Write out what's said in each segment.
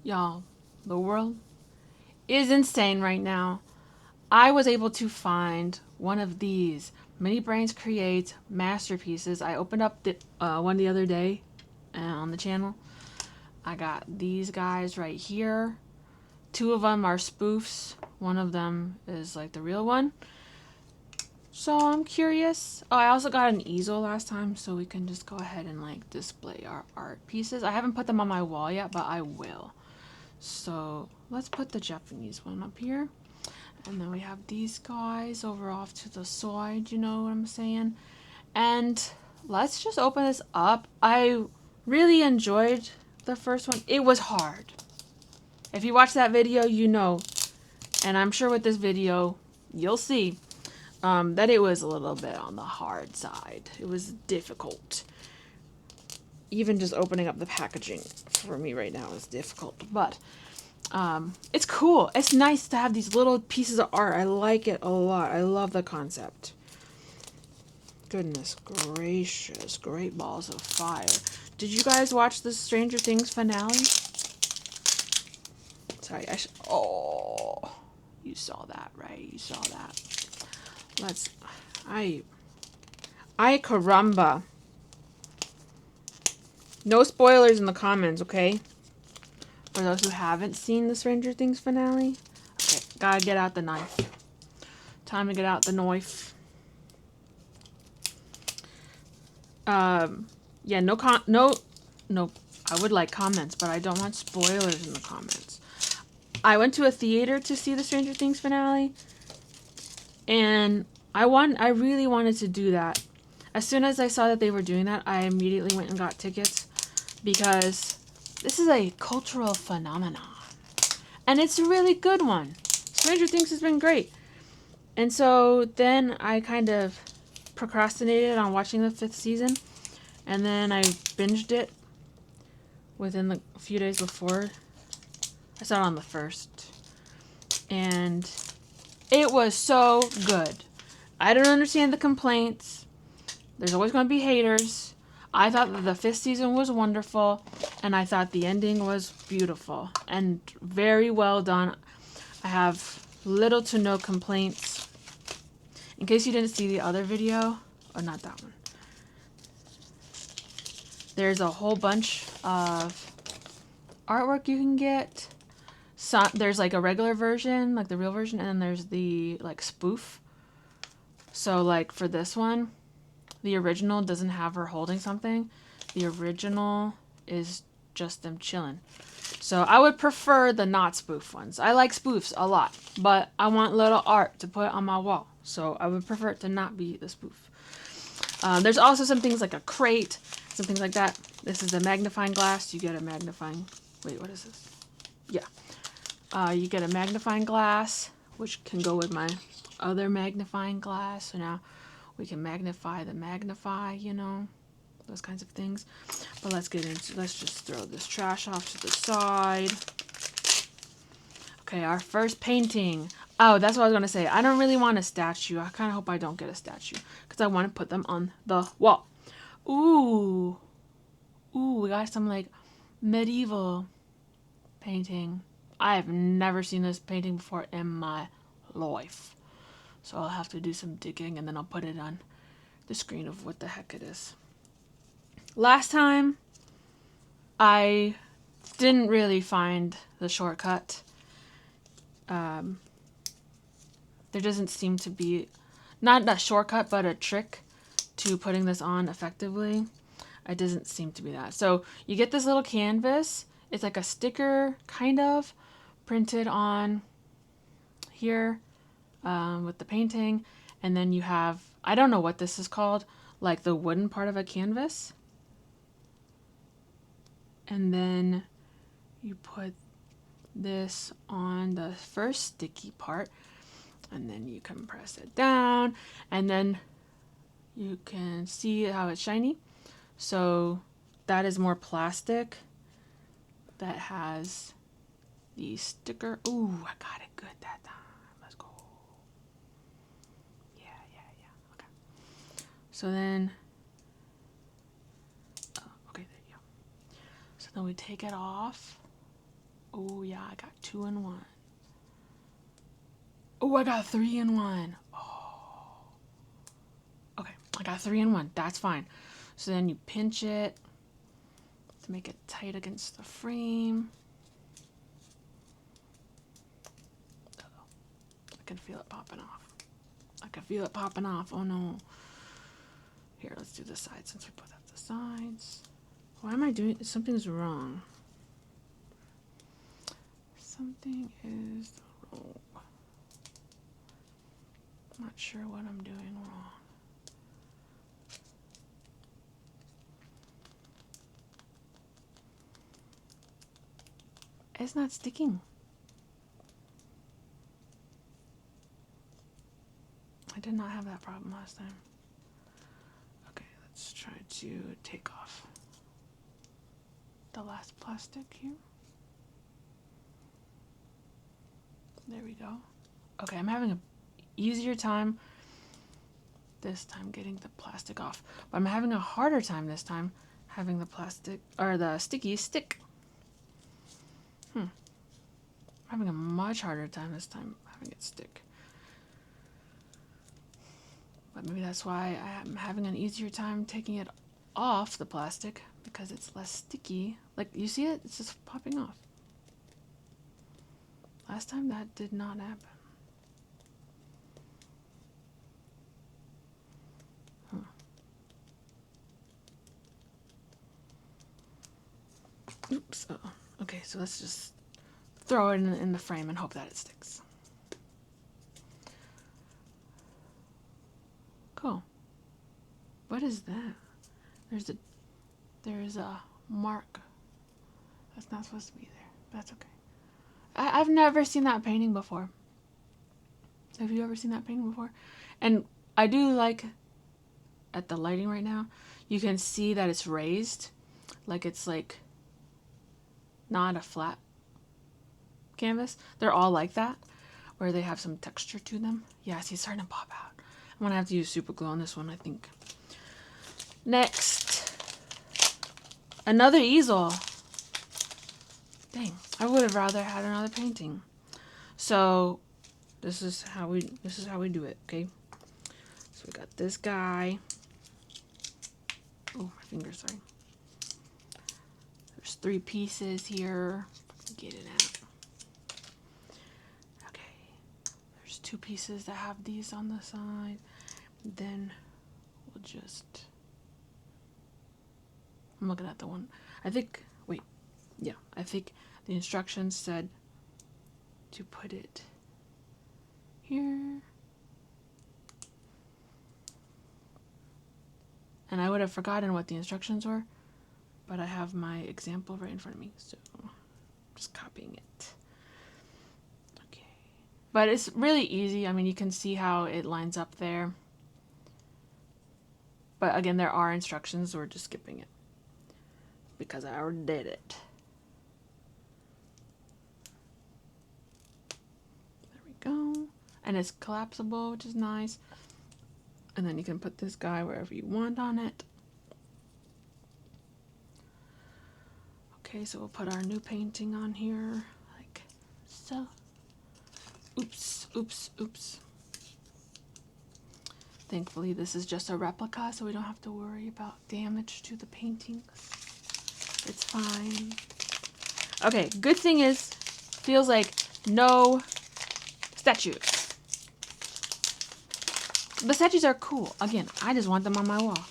Y'all, the world is insane right now. I was able to find one of these Mini Brains Create masterpieces. I opened up one the other day on the channel. I got these guys right here. Two of them are spoofs. One of them is like the real one. So I'm curious. Oh, I also got an easel last time, so we can just go ahead and like display our art pieces. I haven't put them on my wall yet, but I will. So let's put the Japanese one up here. And then we have these guys over off to the side, you know what I'm saying? And let's just open this up. I really enjoyed the first one. It was hard. If you watch that video, you know. And I'm sure with this video, you'll see that it was a little bit on the hard side. It was difficult. Even just opening up the packaging for me right now is difficult. But it's cool. It's nice to have these little pieces of art. I like it a lot. I love the concept. Goodness gracious. Great balls of fire. Did you guys watch the Stranger Things finale? Sorry, oh, you saw that, right? You saw that. Let's... I caramba. No spoilers in the comments, okay? For those who haven't seen the Stranger Things finale. Okay, gotta get out the knife. Time to get out the knife. Yeah, no, I would like comments, but I don't want spoilers in the comments. I went to a theater to see the Stranger Things finale, and I really wanted to do that. As soon as I saw that they were doing that, I immediately went and got tickets, because this is a cultural phenomenon, and it's a really good one. Stranger Things has been great. And so then I kind of procrastinated on watching the 5th season, and then I binged it within a few days before. I saw it on the 1st, and it was so good. I don't understand the complaints. There's always going to be haters. I thought that the 5th season was wonderful, and I thought the ending was beautiful and very well done. I have little to no complaints. In case you didn't see the other video, or not that one, there's a whole bunch of artwork you can get. So, there's like a regular version, like the real version, and then there's the like spoof. So like for this one, the original doesn't have her holding something. The original is just them chilling. So I would prefer the not spoof ones. I like spoofs a lot, but I want little art to put on my wall. So I would prefer it to not be the spoof. There's also some things like a crate, some things like that. This is a magnifying glass. You get a magnifying... Wait, what is this? Yeah. You get a magnifying glass, which can go with my other magnifying glass. So now we can magnify the magnify, you know, those kinds of things. But let's just throw this trash off to the side. Okay, our first painting. Oh, that's what I was going to say. I don't really want a statue. I kind of hope I don't get a statue, because I want to put them on the wall. Ooh. Ooh, we got some like medieval painting. I have never seen this painting before in my life. So I'll have to do some digging, and then I'll put it on the screen of what the heck it is. Last time, I didn't really find the shortcut. There doesn't seem to be, not a shortcut, but a trick to putting this on effectively. It doesn't seem to be that. So you get this little canvas. It's like a sticker, kind of, printed on here with the painting. And then you have, I don't know what this is called, like the wooden part of a canvas. And then you put this on the first sticky part, and then you can press it down, and then you can see how it's shiny. So that is more plastic that has the sticker. Ooh, I got it good that time. Let's go. Yeah. Okay. So then, okay, there you go. So then we take it off. Oh, yeah, I got 2 in 1. Oh, I got 3 in 1. Okay, I got 3 in 1. That's fine. So then you pinch it to make it tight against the frame. I can feel it popping off. I can feel it popping off. Oh no. Here, let's do the sides since we put up the sides. Why am I doing? Something's wrong. Something is wrong. I'm not sure what I'm doing wrong. It's not sticking. I did not have that problem last time. Okay, let's try to take off the last plastic here. There we go. Okay, I'm having an easier time this time getting the plastic off, but I'm having a harder time this time having the plastic or the sticky stick. I'm having a much harder time this time having it stick. But maybe that's why I'm having an easier time taking it off the plastic, because it's less sticky. Like, you see it? It's just popping off. Last time that did not happen. Oops. Uh-oh. Okay, so let's just throw it in the frame and hope that it sticks. Cool. What is that? There's a mark. That's not supposed to be there. That's okay. I've never seen that painting before. Have you ever seen that painting before? And I do like, at the lighting right now, you can see that it's raised. Like it's like not a flat canvas. They're all like that, where they have some texture to them. Yeah, see, it's starting to pop out. I'm gonna have to use super glue on this one, I think. Next, another easel. Dang, I would have rather had another painting. So this is how we do it, okay? So we got this guy. Oh, my fingers, sorry. There's 3 pieces here. Get it out. Okay. There's 2 pieces that have these on the side. Then we'll just, I'm looking at the one. I think the instructions said to put it here. And I would have forgotten what the instructions were, but I have my example right in front of me, so I'm just copying it. Okay. But it's really easy. I mean, you can see how it lines up there. But again, there are instructions. We're just skipping it because I already did it. There we go. And it's collapsible, which is nice. And then you can put this guy wherever you want on it. Okay, so we'll put our new painting on here, like so. Oops, oops, oops. Thankfully, this is just a replica, so we don't have to worry about damage to the paintings. It's fine. Okay, good thing is, feels like no statues. The statues are cool. Again, I just want them on my wall.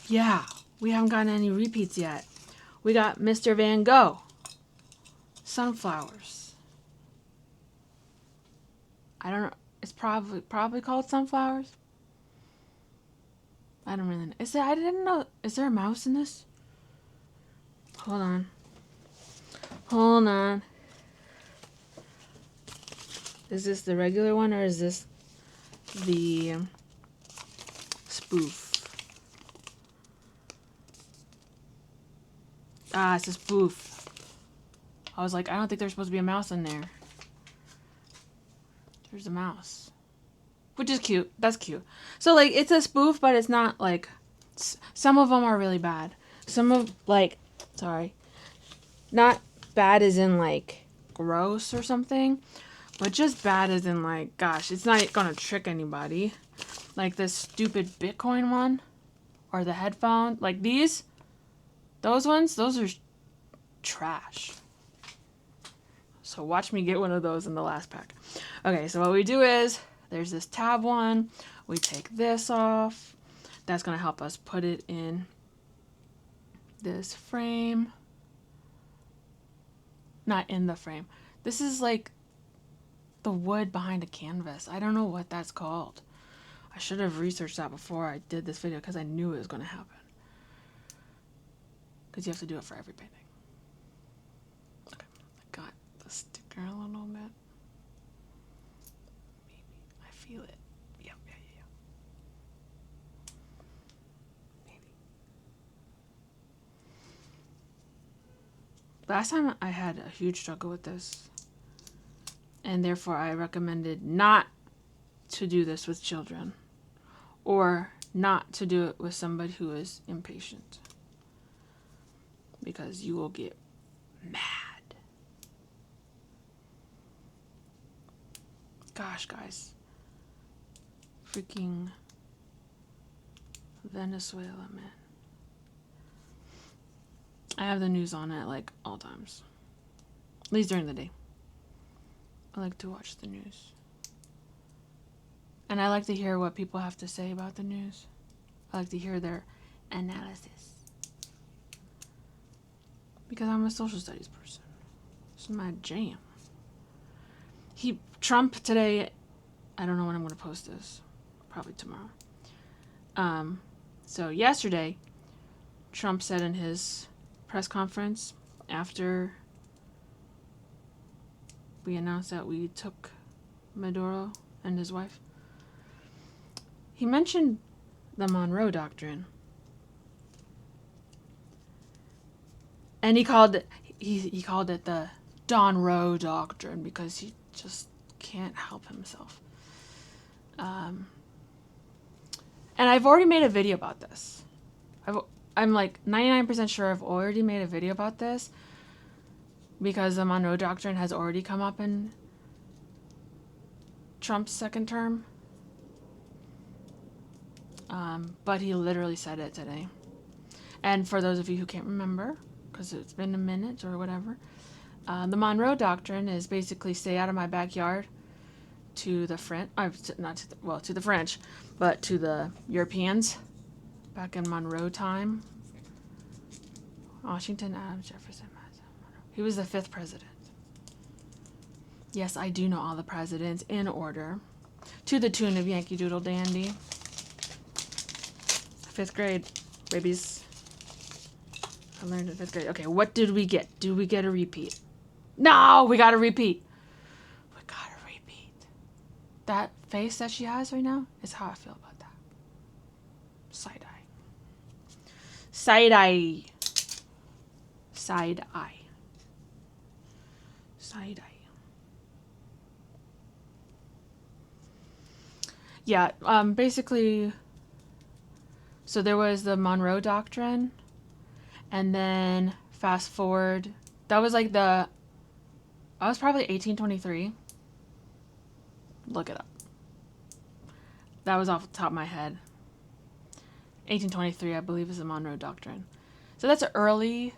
Yeah, we haven't gotten any repeats yet. We got Mr. Van Gogh. Sunflowers. I don't know. It's probably called sunflowers. I don't really know. I didn't know. Is there a mouse in this? Hold on. Hold on. Is this the regular one or is this the spoof? Ah, it's a spoof. I was like, I don't think there's supposed to be a mouse in there. There's a mouse. Which is cute. That's cute. So, like, it's a spoof, but it's not, like... Some of them are really bad. Some of, like... Sorry. Not bad as in like gross or something, but just bad as in like, gosh, it's not gonna trick anybody. Like this stupid Bitcoin one or the headphone, like those ones, those are trash. So watch me get one of those in the last pack. Okay, so what we do is there's this tab one. We take this off. That's going to help us put it in this frame. Not in the frame. This is like the wood behind a canvas. I don't know what that's called. I should have researched that before I did this video because I knew it was going to happen. Because you have to do it for every painting. Okay, I got the sticker a little bit. Maybe. I feel it. Yeah. Maybe. Last time I had a huge struggle with this. And therefore I recommended not to do this with children. Or not to do it with somebody who is impatient. Because you will get mad. Gosh, guys. Freaking Venezuela, man. I have the news on at like all times. At least during the day. I like to watch the news. And I like to hear what people have to say about the news. I like to hear their analysis. Because I'm a social studies person. This is my jam. Trump today, I don't know when I'm going to post this. Probably tomorrow. So yesterday, Trump said in his press conference after we announced that we took Maduro and his wife, he mentioned the Monroe Doctrine. And he called it the Don Roe Doctrine because he just can't help himself. And I've already made a video about this. I'm like 99% sure I've already made a video about this because the Monroe Doctrine has already come up in Trump's second term. But he literally said it today. And for those of you who can't remember, because it's been a minute or whatever, the Monroe Doctrine is basically stay out of my backyard to the French, to the French, but to the Europeans back in Monroe time. Washington, Adams, Jefferson, Madison, Monroe. He was the 5th president. Yes, I do know all the presidents in order. To the tune of Yankee Doodle Dandy. 5th grade, babies. I learned in 5th grade. Okay, what did we get? Did we get a repeat? No, we got a repeat. We got a repeat. That face that she has right now is how I feel about that. Side eye. Side eye. Side eye. Side eye. Yeah, basically, so there was the Monroe Doctrine, and then fast forward, that was like I was probably 1823. Look it up. That was off the top of my head. 1823, I believe, is the Monroe Doctrine. So that's early,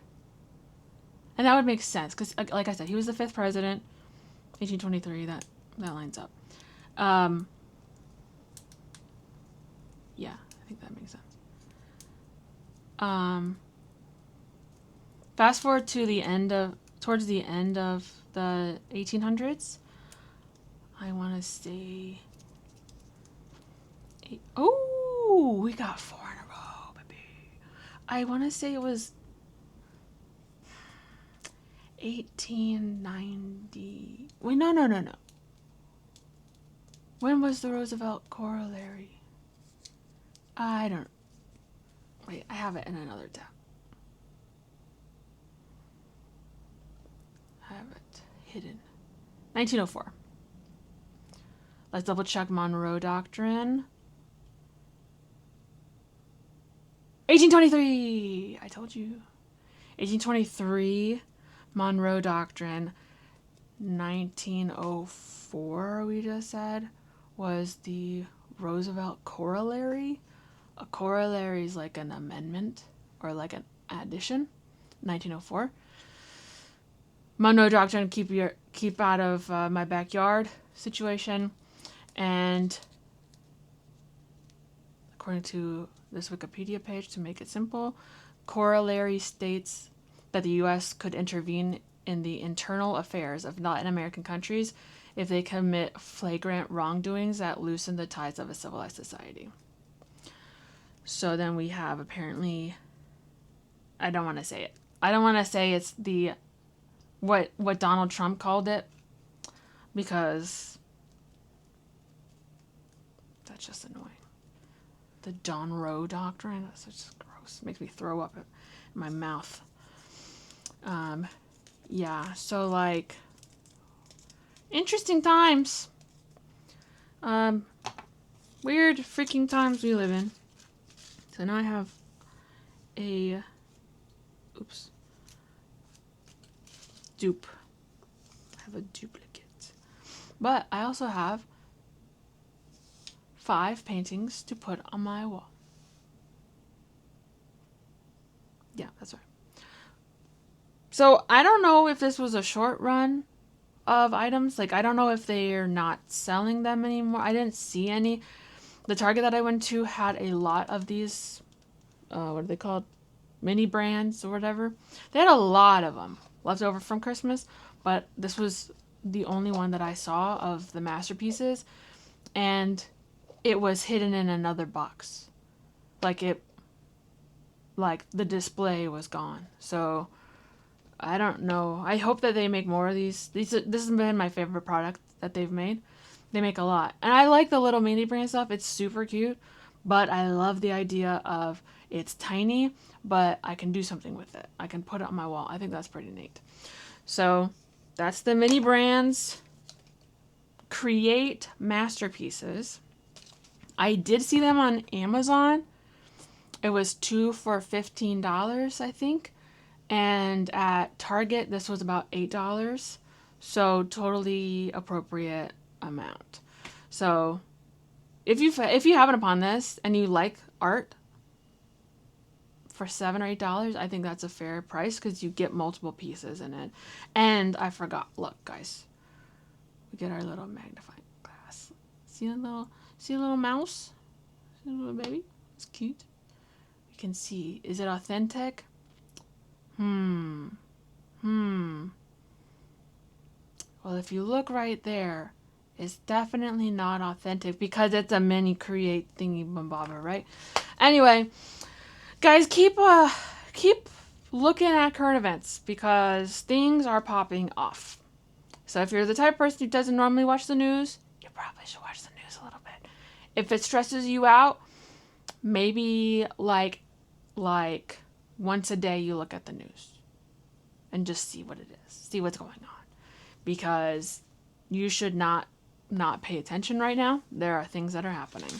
and that would make sense, because like I said, he was the 5th president, 1823, that lines up. Yeah, I think that makes sense. Fast forward to towards the end of the 1800s. I want to say, oh, we got 4 in a row, baby. I want to say it was 1890. Wait, no. When was the Roosevelt corollary? Wait, I have it in another tab. I have it hidden. 1904. Let's double check Monroe Doctrine. 1823. I told you. 1823. Monroe Doctrine, 1904, we just said, was the Roosevelt Corollary. A corollary is like an amendment or like an addition. 1904. Monroe Doctrine, keep out of my backyard situation. And according to this Wikipedia page, to make it simple, corollary states that the U.S. could intervene in the internal affairs of Latin American countries if they commit flagrant wrongdoings that loosen the ties of a civilized society. So then we have apparently, I don't want to say it. I don't want to say it's the what Donald Trump called it, because that's just annoying. The John Roe Doctrine, that's just gross. Makes me throw up in my mouth. Yeah, so like, interesting times. Weird freaking times we live in. So now I have a, dupe. I have a duplicate. But I also have 5 paintings to put on my wall. Yeah, that's right. So I don't know if this was a short run of items. Like, I don't know if they're not selling them anymore. I didn't see any. The Target that I went to had a lot of these, what are they called? Mini brands or whatever. They had a lot of them left over from Christmas, but this was the only one that I saw of the masterpieces, and it was hidden in another box. Like the display was gone. So I don't know. I hope that they make more of these. This has been my favorite product that they've made. They make a lot. And I like the little mini brand stuff. It's super cute. But I love the idea of it's tiny, but I can do something with it. I can put it on my wall. I think that's pretty neat. So that's the mini brands. Create masterpieces. I did see them on Amazon. It was 2 for $15, I think. And at Target, this was about $8. So totally appropriate amount. So if you happen upon this and you like art for $7 or $8, I think that's a fair price because you get multiple pieces in it. And I forgot. Look, guys, we get our little magnifying glass. See a little mouse? See a little baby? It's cute. You can see. Is it authentic? Well, if you look right there, it's definitely not authentic because it's a mini create thingy bobber, right? Anyway, guys, keep looking at current events because things are popping off. So if you're the type of person who doesn't normally watch the news, you probably should watch the news a little bit. If it stresses you out, maybe like once a day you look at the news and just see what it is, see what's going on, because you should not pay attention right now. There are things that are happening.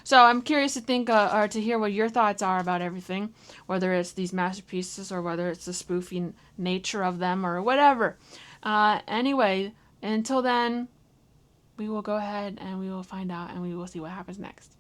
So I'm curious to think or to hear what your thoughts are about everything, whether it's these masterpieces or whether it's the spoofy nature of them or whatever. Anyway, until then, we will go ahead and we will find out and we will see what happens next.